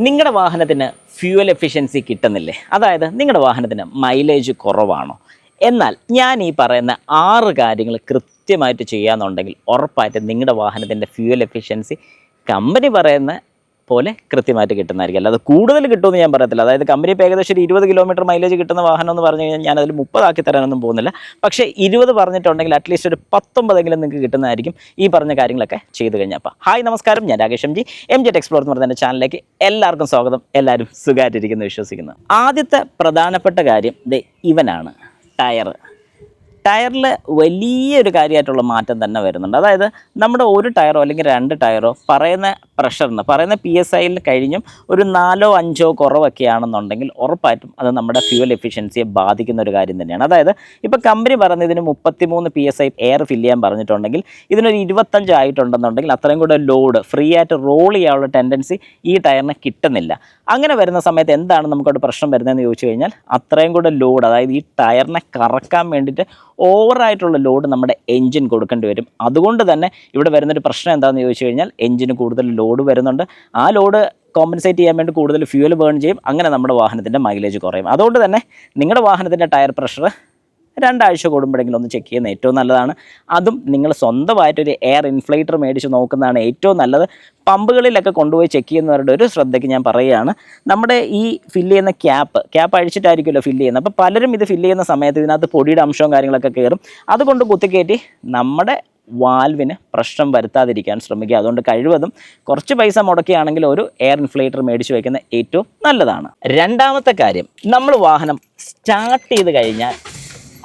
നിങ്ങളുടെ വാഹനത്തിന് fuel efficiency കിട്ടുന്നില്ലേ? അതായത് നിങ്ങളുടെ വാഹനത്തിന് മൈലേജ് കുറവാണോ? എന്നാൽ ഞാൻ ഈ പറയുന്ന 6 കാര്യങ്ങൾ കൃത്യമായിട്ട് ചെയ്യാന്നുണ്ടെങ്കിൽ ഉറപ്പായിട്ടും നിങ്ങളുടെ വാഹനത്തിൻ്റെ ഫ്യൂവൽ എഫിഷ്യൻസി കമ്പനി പറയുന്ന പോലെ കൃത്യമായിട്ട് കിട്ടുന്നതായിരിക്കും. അല്ലാതെ കൂടുതൽ കിട്ടുമെന്ന് ഞാൻ പറയത്തില്ല. അതായത് കമ്പനി ഇപ്പോൾ ഏകദേശം ഒരു 20 കിലോമീറ്റർ മൈലേജ് കിട്ടുന്ന വാഹനം എന്ന് പറഞ്ഞു കഴിഞ്ഞാൽ ഞാനതിൽ 30 ആക്കി തരാനൊന്നും പോകുന്നില്ല. പക്ഷേ 20 പറഞ്ഞിട്ടുണ്ടെങ്കിൽ അറ്റ്ലീസ്റ്റ് ഒരു 19 നിങ്ങൾക്ക് കിട്ടുന്നതായിരിക്കും ഈ പറഞ്ഞ കാര്യങ്ങളൊക്കെ ചെയ്ത് കഴിഞ്ഞാൽ. അപ്പോൾ ഹായ് നമസ്കാരം, ഞാൻ രാകേഷ് എം ജി ടെക്സ്പ്ലോർ എന്ന് പറഞ്ഞ എൻ്റെ ചാനലിലേക്ക് എല്ലാവർക്കും സ്വാഗതം. എല്ലാവരും സുഖമായിട്ടിരിക്കുന്നു വിശ്വസിക്കുന്നു. ആദ്യത്തെ പ്രധാനപ്പെട്ട കാര്യം ഇവനാണ് ടയറിൽ വലിയൊരു കാര്യമായിട്ടുള്ള മാറ്റം തന്നെ വരുന്നുണ്ട്. അതായത് നമ്മുടെ ഒരു ടയറോ അല്ലെങ്കിൽ 2 ടയറോ പറയുന്ന പ്രഷറിന് പറയുന്ന PSIയിൽ കഴിഞ്ഞും ഒരു 4ഓ 5ഓ കുറവൊക്കെ ആണെന്നുണ്ടെങ്കിൽ ഉറപ്പായിട്ടും അത് നമ്മുടെ ഫ്യൂവൽ എഫിഷ്യൻസിയെ ബാധിക്കുന്ന ഒരു കാര്യം തന്നെയാണ്. അതായത് ഇപ്പോൾ കമ്പനി പറയുന്നത് ഇതിന് 33 PSI എയർ ഫില്ല് ചെയ്യാൻ പറഞ്ഞിട്ടുണ്ടെങ്കിൽ ഇതിനൊരു 25 ആയിട്ടുണ്ടെന്നുണ്ടെങ്കിൽ അത്രയും കൂടെ ലോഡ് ഫ്രീ ആയിട്ട് റോൾ ചെയ്യാനുള്ള ടെൻഡൻസി ഈ ടയറിന് കിട്ടുന്നില്ല. അങ്ങനെ വരുന്ന സമയത്ത് എന്താണ് നമുക്കവിടെ പ്രശ്നം വരുന്നതെന്ന് ചോദിച്ചു കഴിഞ്ഞാൽ അത്രയും കൂടെ ലോഡ്, അതായത് ഈ ടയറിനെ കറക്കാൻ വേണ്ടിയിട്ട് ഓവറായിട്ടുള്ള ലോഡ് നമ്മുടെ എൻജിൻ കൊടുക്കേണ്ടി വരും. അതുകൊണ്ട് തന്നെ ഇവിടെ വരുന്നൊരു പ്രശ്നം എന്താണെന്ന് ചോദിച്ചു കഴിഞ്ഞാൽ എൻജിന് കൂടുതൽ ലോഡ് വരുന്നുണ്ട്. ആ ലോഡ് കോമ്പൻസേറ്റ് ചെയ്യാൻ വേണ്ടി കൂടുതൽ ഫ്യൂവൽ ബേൺ ചെയ്യും. അങ്ങനെ നമ്മുടെ വാഹനത്തിൻ്റെ മൈലേജ് കുറയും. അതുകൊണ്ട് തന്നെ നിങ്ങളുടെ വാഹനത്തിൻ്റെ ടയർ പ്രഷർ 2 ആഴ്ച കൂടുമ്പോഴെങ്കിലും ഒന്ന് ചെക്ക് ചെയ്യുന്നത് ഏറ്റവും നല്ലതാണ്. അതും നിങ്ങൾ സ്വന്തമായിട്ടൊരു എയർ ഇൻഫ്ലേറ്റർ മേടിച്ച് നോക്കുന്നതാണ് ഏറ്റവും നല്ലത്. പമ്പുകളിലൊക്കെ കൊണ്ടുപോയി ചെക്ക് ചെയ്യുന്നവരുടെ ഒരു ശ്രദ്ധയ്ക്ക് ഞാൻ പറയുകയാണ്, നമ്മുടെ ഈ ഫില്ല് ചെയ്യുന്ന ക്യാപ്പ് അഴിച്ചിട്ടായിരിക്കുമല്ലോ ഫില്ല് ചെയ്യുന്നത്. അപ്പോൾ പലരും ഇത് ഫില്ല് ചെയ്യുന്ന സമയത്ത് ഇതിനകത്ത് പൊടിയുടെ അംശവും കാര്യങ്ങളൊക്കെ കയറും. അതുകൊണ്ട് കുത്തിക്കയറ്റി നമ്മുടെ വാൽവിന് പ്രശ്നം വരുത്താതിരിക്കാൻ ശ്രമിക്കുക. അതുകൊണ്ട് കഴിവതും കുറച്ച് പൈസ മുടക്കിയാണെങ്കിൽ ഒരു എയർ ഇൻഫ്ലേറ്റർ മേടിച്ച് വയ്ക്കുന്നത് ഏറ്റവും നല്ലതാണ്. രണ്ടാമത്തെ കാര്യം, നമ്മൾ വാഹനം സ്റ്റാർട്ട് ചെയ്ത് കഴിഞ്ഞാൽ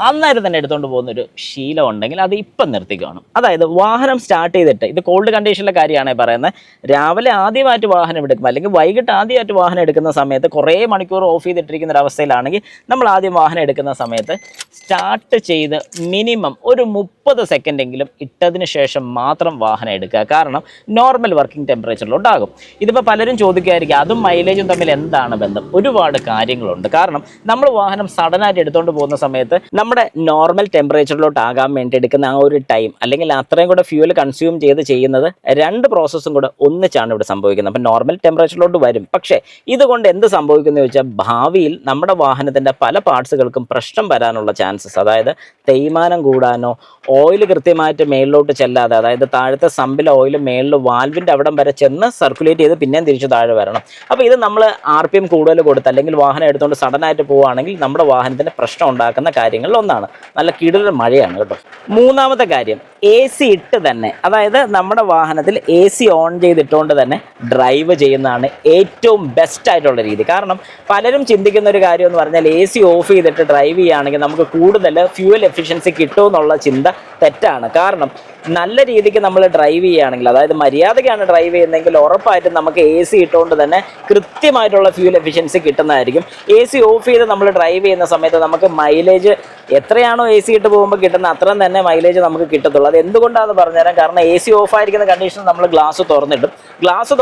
അന്നേരം തന്നെ എടുത്തുകൊണ്ട് പോകുന്നൊരു ശീലം ഉണ്ടെങ്കിൽ അത് ഇപ്പം നിർത്തിക്കണം. അതായത് വാഹനം സ്റ്റാർട്ട് ചെയ്തിട്ട്, ഇത് കോൾഡ് കണ്ടീഷനിലെ കാര്യമാണ് പറയുന്നത്, രാവിലെ ആദ്യമായിട്ട് വാഹനം എടുക്കും അല്ലെങ്കിൽ വൈകിട്ട് ആദ്യമായിട്ട് വാഹനം എടുക്കുന്ന സമയത്ത് കുറേ മണിക്കൂർ ഓഫ് ചെയ്തിട്ടിരിക്കുന്ന ഒരവസ്ഥയിലാണെങ്കിൽ നമ്മൾ ആദ്യം വാഹനം എടുക്കുന്ന സമയത്ത് സ്റ്റാർട്ട് ചെയ്ത് മിനിമം ഒരു 30 സെക്കൻഡെങ്കിലും ഇട്ടതിന് ശേഷം മാത്രം വാഹനം എടുക്കുക. കാരണം നോർമൽ വർക്കിംഗ് ടെമ്പറേച്ചറിലോട്ടാകും. ഇതിപ്പോൾ പലരും ചോദിക്കുകയായിരിക്കും അതും മൈലേജും തമ്മിൽ എന്താണ് ബന്ധം? ഒരുപാട് കാര്യങ്ങളുണ്ട്. കാരണം നമ്മൾ വാഹനം സഡനായിട്ട് എടുത്തുകൊണ്ട് പോകുന്ന സമയത്ത് നമ്മുടെ നോർമൽ ടെമ്പറേച്ചറിലോട്ടാകാൻ വേണ്ടി എടുക്കുന്ന ആ ഒരു ടൈം, അല്ലെങ്കിൽ അത്രയും കൂടെ ഫ്യൂവൽ കൺസ്യൂം ചെയ്യുന്നത് 2 പ്രോസസ്സും കൂടെ ഒന്നിച്ചാണ് ഇവിടെ സംഭവിക്കുന്നത്. അപ്പം നോർമൽ ടെമ്പറേച്ചറിലോട്ട് വരും. പക്ഷേ ഇതുകൊണ്ട് എന്ത് സംഭവിക്കുന്നത് ചോദിച്ചാൽ ഭാവിയിൽ നമ്മുടെ വാഹനത്തിൻ്റെ പല പാർട്സുകൾക്കും പ്രശ്നം വരാനുള്ള ചാൻസസ്, അതായത് തേയ്മാനം കൂടാനോ ഓയിൽ കൃത്യമായിട്ട് മേളിലോട്ട് ചെല്ലാതെ, അതായത് താഴത്തെ സമ്പിലെ ഓയിൽ മേളിൽ വാൽവിൻ്റെ അവിടം വരെ ചെന്ന് സർക്കുലേറ്റ് ചെയ്ത് പിന്നെയും തിരിച്ച് താഴെ വരണം. അപ്പോൾ ഇത് നമ്മൾ RPM കൂടുതൽ കൊടുത്ത് അല്ലെങ്കിൽ വാഹനം എടുത്തുകൊണ്ട് സഡനായിട്ട് പോവുകയാണെങ്കിൽ നമ്മുടെ വാഹനത്തിന് പ്രശ്നം ഉണ്ടാക്കുന്ന കാര്യങ്ങളിൽ ഒന്നാണ്. നല്ല കിടിലൻ മഴയാണ് കേട്ടോ. മൂന്നാമത്തെ കാര്യം, AC ഇട്ട് തന്നെ, അതായത് നമ്മുടെ വാഹനത്തിൽ AC ഓൺ ചെയ്തിട്ടുകൊണ്ട് തന്നെ ഡ്രൈവ് ചെയ്യുന്നതാണ് ഏറ്റവും ബെസ്റ്റ് ആയിട്ടുള്ള രീതി. കാരണം പലരും ചിന്തിക്കുന്ന ഒരു കാര്യം എന്ന് പറഞ്ഞാൽ AC ഓഫ് ചെയ്തിട്ട് ഡ്രൈവ് ചെയ്യുകയാണെങ്കിൽ നമുക്ക് കൂടുതൽ ഫ്യൂവൽ എഫിഷ്യൻസി കിട്ടുമെന്നുള്ള ചിന്ത തെറ്റാണ്. കാരണം നല്ല രീതിക്ക് നമ്മൾ ഡ്രൈവ് ചെയ്യുകയാണെങ്കിൽ, അതായത് മര്യാദയ്ക്കാണ് ഡ്രൈവ് ചെയ്യുന്നതെങ്കിൽ ഉറപ്പായിട്ടും നമുക്ക് AC ഇട്ടുകൊണ്ട് തന്നെ കൃത്യമായിട്ടുള്ള ഫ്യൂവൽ എഫിഷ്യൻസി കിട്ടുന്നതായിരിക്കും. AC ഓഫ് ചെയ്ത് നമ്മൾ ഡ്രൈവ് ചെയ്യുന്ന സമയത്ത് നമുക്ക് മൈലേജ് എത്രയാണോ AC ഇട്ട് പോകുമ്പോൾ കിട്ടുന്ന അത്രയും തന്നെ മൈലേജ് നമുക്ക് കിട്ടത്തുള്ളൂ. അത് എന്തുകൊണ്ടാണെന്ന് പറഞ്ഞുതരാം. കാരണം AC ഓഫ് ആയിരിക്കുന്ന കണ്ടീഷനിൽ നമ്മൾ ഗ്ലാസ്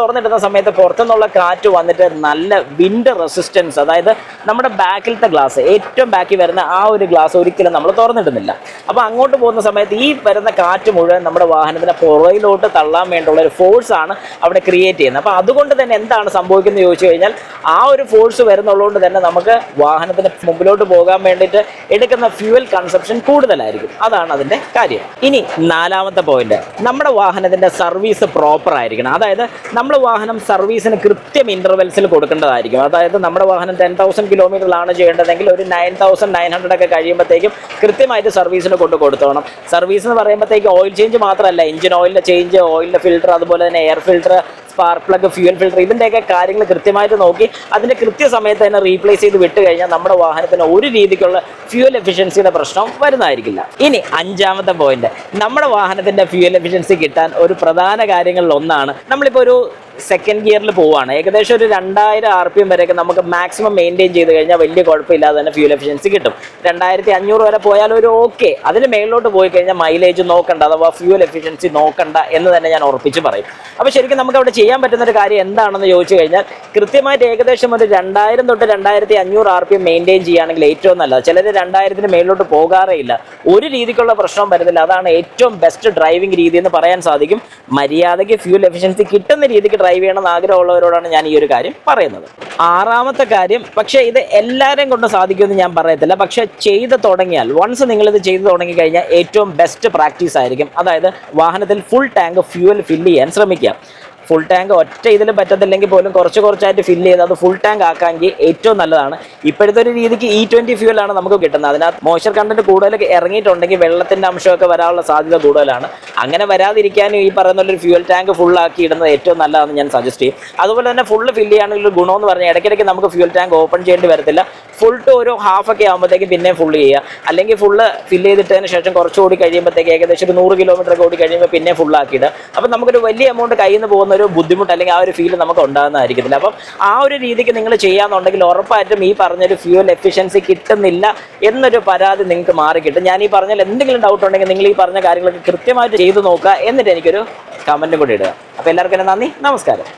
തുറന്നിടുന്ന സമയത്ത് പുറത്തുനിന്നുള്ള കാറ്റ് വന്നിട്ട് നല്ല വിൻഡ് റെസിസ്റ്റൻസ്, അതായത് നമ്മുടെ ബാക്കിലത്തെ ഗ്ലാസ്, ഏറ്റവും ബാക്കിൽ വരുന്ന ആ ഒരു ഗ്ലാസ് ഒരിക്കലും നമ്മൾ തുറന്നിടുന്നില്ല. അപ്പോൾ അങ്ങോട്ട് പോകുന്ന സമയത്ത് ഈ വരുന്ന കാറ്റ് മുഴുവൻ നമ്മുടെ വാഹനത്തിനെ പുറകിലോട്ട് തള്ളാൻ വേണ്ടിയുള്ള ഒരു ഫോഴ്സാണ് അവിടെ ക്രിയേറ്റ് ചെയ്യുന്നത്. അപ്പോൾ അതുകൊണ്ട് തന്നെ എന്താണ് സംഭവിക്കുന്നത് ചോദിച്ചു കഴിഞ്ഞാൽ ആ ഒരു ഫോഴ്സ് വരുന്നുള്ളതുകൊണ്ട് തന്നെ നമുക്ക് വാഹനത്തിന് മുമ്പിലോട്ട് പോകാൻ വേണ്ടിയിട്ട് എടുക്കുന്ന ഫ്യൂവൽ കൺസപ്ഷൻ കൂടുതലായിരിക്കും. അതാണ് അതിൻ്റെ കാര്യം. ഇനി 4ാമത്തെ പോയിന്റ്, നമ്മുടെ വാഹനത്തിൻ്റെ സർവീസ് പ്രോപ്പർ ആയിരിക്കണം. അതായത് നമ്മൾ വാഹനം സർവീസിന് കൃത്യം ഇൻ്റർവെൽസിൽ കൊടുക്കേണ്ടതായിരിക്കും. അതായത് നമ്മുടെ വാഹനം 10,000 കിലോമീറ്ററിലാണ് ചെയ്യേണ്ടതെങ്കിൽ ഒരു 9,900 ഒക്കെ കഴിയുമ്പോഴത്തേക്കും കൃത്യമായിട്ട് സർവീസിന് കൊടുത്തോണം. സർവീസ് എന്ന് പറയുമ്പോഴത്തേക്ക് ഓയിൽ ചേഞ്ച് മാത്രമല്ല, എഞ്ചിൻ ഓയിലിൻ്റെ ചേഞ്ച്, ഓയിലിൻ്റെ ഫിൽറ്റർ, അതുപോലെ തന്നെ air filter, spark plug, fuel filter, ഇതിൻ്റെയൊക്കെ കാര്യങ്ങൾ കൃത്യമായിട്ട് നോക്കി അതിൻ്റെ കൃത്യസമയത്ത് തന്നെ റീപ്ലേസ് ചെയ്ത് വിട്ട് കഴിഞ്ഞാൽ നമ്മുടെ വാഹനത്തിന് ഒരു രീതിക്കുള്ള ഫ്യൂവൽ എഫിഷ്യൻസിയുടെ പ്രശ്നം വരുന്നതായിരിക്കും. ഇനി 5ാമത്തെ പോയിന്റ്, നമ്മുടെ വാഹനത്തിൻ്റെ ഫ്യൂവൽ എഫിഷ്യൻസി കിട്ടാൻ ഒരു പ്രധാന കാര്യങ്ങളിൽ ഒന്നാണ്, നമ്മളിപ്പോൾ ഒരു സെക്കൻഡ് ഗിയറിൽ പോവുകയാണ്, ഏകദേശം ഒരു 2000 RPM വരെയൊക്കെ നമുക്ക് മാക്സിമം മെയിൻറ്റെയിൻ ചെയ്ത് കഴിഞ്ഞാൽ വലിയ കുഴപ്പമില്ലാതെ തന്നെ ഫ്യൂവൽ എഫിഷ്യൻസി കിട്ടും. 2500 വരെ പോയാൽ ഒരു ഓക്കെ. അതിന് മേളിലോട്ട് പോയി കഴിഞ്ഞാൽ മൈലേജ് നോക്കണ്ട, അഥവാ ഫ്യൂവൽ എഫിഷ്യൻസി നോക്കണ്ട എന്ന് തന്നെ ഞാൻ ഉറപ്പിച്ച് പറയും. അപ്പോൾ ശരിക്കും നമുക്ക് അവിടെ ചെയ്യാൻ പറ്റുന്ന ഒരു കാര്യം എന്താണെന്ന് ചോദിച്ചു കഴിഞ്ഞാൽ കൃത്യമായിട്ട് ഏകദേശം ഒരു 2000 തൊട്ട് 2500 RPM മെയിൻറ്റെയിൻ ചെയ്യുകയാണെങ്കിൽ ഏറ്റവും നല്ലത്. ചിലർ 2000-ന് മേളിലോട്ട് പോകാറേ ഇല്ല. ഒരു രീതിക്കുള്ള പ്രശ്നവും വരുന്നില്ല. അതാണ് ഏറ്റവും ബെസ്റ്റ് ഡ്രൈവിംഗ് രീതി എന്ന് പറയാൻ സാധിക്കും. മര്യാദയ്ക്ക് ഫ്യൂൽ എഫിഷ്യൻസി കിട്ടുന്ന രീതിക്ക് ഡ്രൈവ് ചെയ്യണമെന്ന് ആഗ്രഹമുള്ളവരോടാണ് ഞാൻ ഈ ഒരു കാര്യം പറയുന്നത്. ആറാമത്തെ കാര്യം, പക്ഷേ ഇത് എല്ലാവരെയും കൊണ്ട് സാധിക്കുമെന്ന് ഞാൻ പറയത്തില്ല. പക്ഷേ ചെയ്ത് തുടങ്ങിയാൽ, വൺസ് നിങ്ങളിത് ചെയ്ത് തുടങ്ങി കഴിഞ്ഞാൽ ഏറ്റവും ബെസ്റ്റ് പ്രാക്ടീസ് ആയിരിക്കും. അതായത് വാഹനത്തിൽ ഫുൾ ടാങ്ക് ഫ്യൂവൽ ഫില്ല് ചെയ്യാൻ ശ്രമിക്കുക. ഫുൾ ടാങ്ക് ഒറ്റ ഇതിലും പറ്റത്തില്ലെങ്കിൽ പോലും കുറച്ചായിട്ട് ഫില്ല് ചെയ്ത് അത് ഫുൾ ടാങ്ക് ആക്കാമെങ്കിൽ ഏറ്റവും നല്ലതാണ്. ഇപ്പോഴത്തെ ഒരു രീതിക്ക് E20 ഫ്യൂവലാണ് നമുക്ക് കിട്ടുന്നത്. അതിനകത്ത് മോയ്സ്ചർ കണ്ടന്റ് കൂടുതൽ ഇറങ്ങിയിട്ടുണ്ടെങ്കിൽ വെള്ളത്തിൻ്റെ അംശമൊക്കെ വരാനുള്ള സാധ്യത കൂടുതലാണ്. അങ്ങനെ വരാതിരിക്കാനും ഈ പറയുന്ന ഒരു ഫ്യൂവൽ ടാങ്ക് ഫുള്ളാക്കി ഇടുന്നത് ഏറ്റവും നല്ലതാണെന്ന് ഞാൻ സജസ്റ്റ് ചെയ്യും. അതുപോലെ തന്നെ ഫുള്ള് ഫില്ല് ചെയ്യുകയാണെങ്കിൽ ഒരു ഗുണമെന്ന് പറഞ്ഞാൽ ഇടയ്ക്കിടയ്ക്ക് നമുക്ക് ഫ്യൂവൽ ടാങ്ക് ഓപ്പൺ ചെയ്യേണ്ടി വരത്തില്ല. ഫുൾ ടു ഒരു ഹാഫൊക്കെ ആകുമ്പോഴത്തേക്കും പിന്നെ ഫുള്ള് ചെയ്യുക. അല്ലെങ്കിൽ ഫുള്ള് ഫില്ല് ചെയ്തിട്ടതിന് ശേഷം കുറച്ചുകൂടി കഴിയുമ്പോഴത്തേക്ക് ഏകദേശം ഒരു 100 കിലോമീറ്റർ ഓടി കഴിയുമ്പോൾ പിന്നെ ഫുള്ളാക്കിയിടുക. അപ്പം നമുക്കൊരു വലിയ എമൗണ്ട് കയ്യിൽ നിന്ന് പോകുന്ന ഒരു ബുദ്ധിമുട്ട് അല്ലെങ്കിൽ ആ ഒരു ഫീൽ നമുക്ക് ഉണ്ടാകുന്നതായിരിക്കത്തില്ല. അപ്പം ആ ഒരു രീതിക്ക് നിങ്ങൾ ചെയ്യാന്നുണ്ടെങ്കിൽ ഉറപ്പായിട്ടും ഈ പറഞ്ഞൊരു ഫ്യൂവൽ എഫിഷ്യൻസി കിട്ടുന്നില്ല എന്നൊരു പരാതി നിങ്ങൾക്ക് മാറിക്കിട്ടും. ഞാൻ ഈ പറഞ്ഞാൽ എന്തെങ്കിലും ഡൗട്ട് ഉണ്ടെങ്കിൽ നിങ്ങൾ ഈ പറഞ്ഞ കാര്യങ്ങളൊക്കെ കൃത്യമായിട്ട് ചെയ്ത് നോക്കുക. എന്നിട്ട് എനിക്കൊരു കമൻറ്റും കൂടി ഇടുക. അപ്പോൾ എല്ലാവർക്കും നന്ദി, നമസ്കാരം.